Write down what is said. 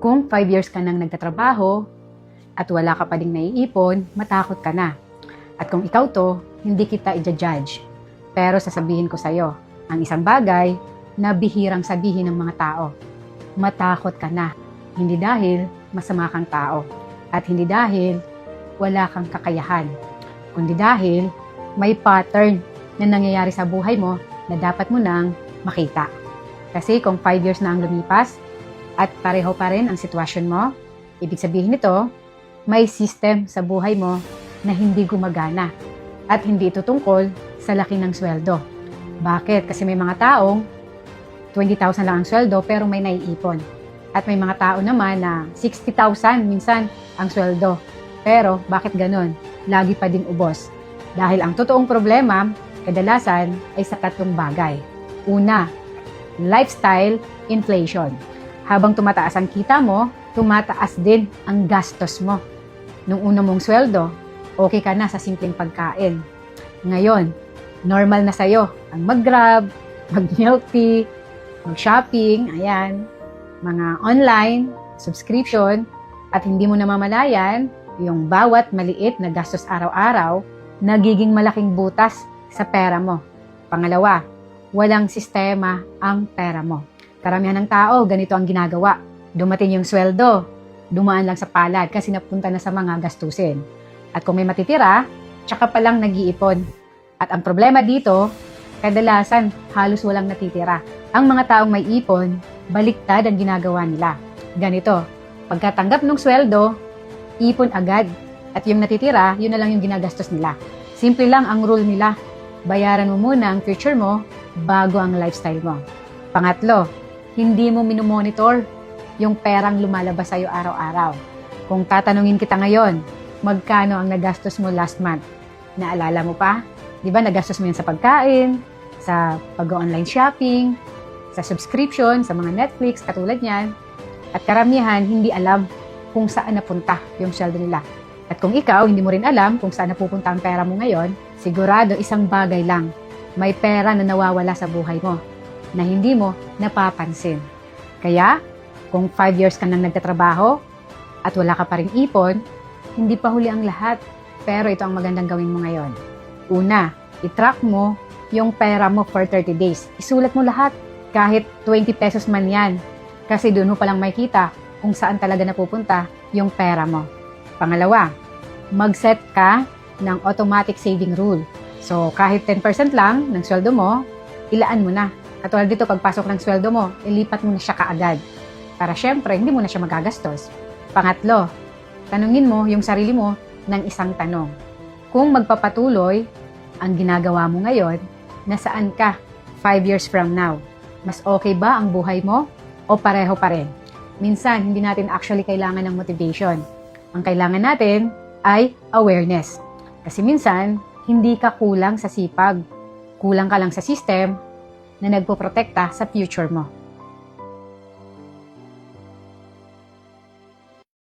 Kung 5 years ka nang nagtatrabaho at wala ka pa ding naiipon, matakot ka na. At kung ikaw to, hindi kita i-judge. Pero sasabihin ko sa'yo, ang isang bagay na bihirang sabihin ng mga tao. Matakot ka na. Hindi dahil masama kang tao. At hindi dahil wala kang kakayahan. Kundi dahil may pattern na nangyayari sa buhay mo na dapat mo nang makita. Kasi kung 5 years na ang lumipas at pareho pa rin ang sitwasyon mo, ibig sabihin nito, may system sa buhay mo na hindi gumagana at hindi ito tungkol sa laki ng sweldo. Bakit? Kasi may mga taong 20,000 lang ang sweldo pero may naiipon. At may mga tao naman na 60,000 minsan ang sweldo. Pero bakit ganun? Lagi pa din ubos. Dahil ang totoong problema, kadalasan ay sa tatlong bagay. Una, lifestyle inflation. Habang tumataas ang kita mo, tumataas din ang gastos mo. Nung una mong sweldo, okay ka na sa simpleng pagkain. Ngayon, normal na sa'yo ang mag-Grab, mag-milk tea, mag-shopping, ayan, mga online, subscription, at hindi mo namamalayan, yung bawat maliit na gastos araw-araw, nagiging malaking butas sa pera mo. Pangalawa, walang sistema ang pera mo. Karamihan ng tao, ganito ang ginagawa. Dumating yung sweldo, dumaan lang sa palad kasi napunta na sa mga gastusin. At kung may matitira, tsaka palang nag-iipon. At ang problema dito, kadalasan halos walang natitira. Ang mga taong may ipon, baliktad ang ginagawa nila. Ganito, pagkatanggap ng sweldo, ipon agad. At yung natitira, yun na lang yung ginagastos nila. Simple lang ang rule nila. Bayaran mo muna ang future mo bago ang lifestyle mo. Pangatlo, hindi mo minomonitor yung perang lumalabas sa'yo araw-araw. Kung tatanungin kita ngayon, magkano ang nagastos mo last month? Naalala mo pa? Di ba nagastos mo yun sa pagkain, sa pag-online shopping, sa subscription, sa mga Netflix, katulad niyan. At karamihan, hindi alam kung saan napunta yung sweldo nila. At kung ikaw, hindi mo rin alam kung saan napupunta ang pera mo ngayon, sigurado isang bagay lang, may pera na nawawala sa buhay mo na hindi mo napapansin. Kaya, kung 5 years ka nang nagtatrabaho at wala ka pa ring ipon, hindi pa huli ang lahat. Pero ito ang magandang gawin mo ngayon. Una, i-track mo yung pera mo for 30 days. Isulat mo lahat, kahit 20 pesos man yan. Kasi doon mo palang makita kung saan talaga napupunta yung pera mo. Pangalawa, mag-set ka ng automatic saving rule. So, kahit 10% lang ng sweldo mo, ilaan mo na. Katulad dito, pagpasok ng sweldo mo, ilipat mo na siya kaagad. Para syempre, hindi mo na siya magagastos. Pangatlo, tanungin mo yung sarili mo ng isang tanong. Kung magpapatuloy ang ginagawa mo ngayon, nasaan ka 5 years from now? Mas okay ba ang buhay mo o pareho pa rin? Minsan, hindi natin actually kailangan ng motivation. Ang kailangan natin ay awareness. Kasi minsan, hindi ka kulang sa sipag. Kulang ka lang sa system na nagpoprotekta sa future mo.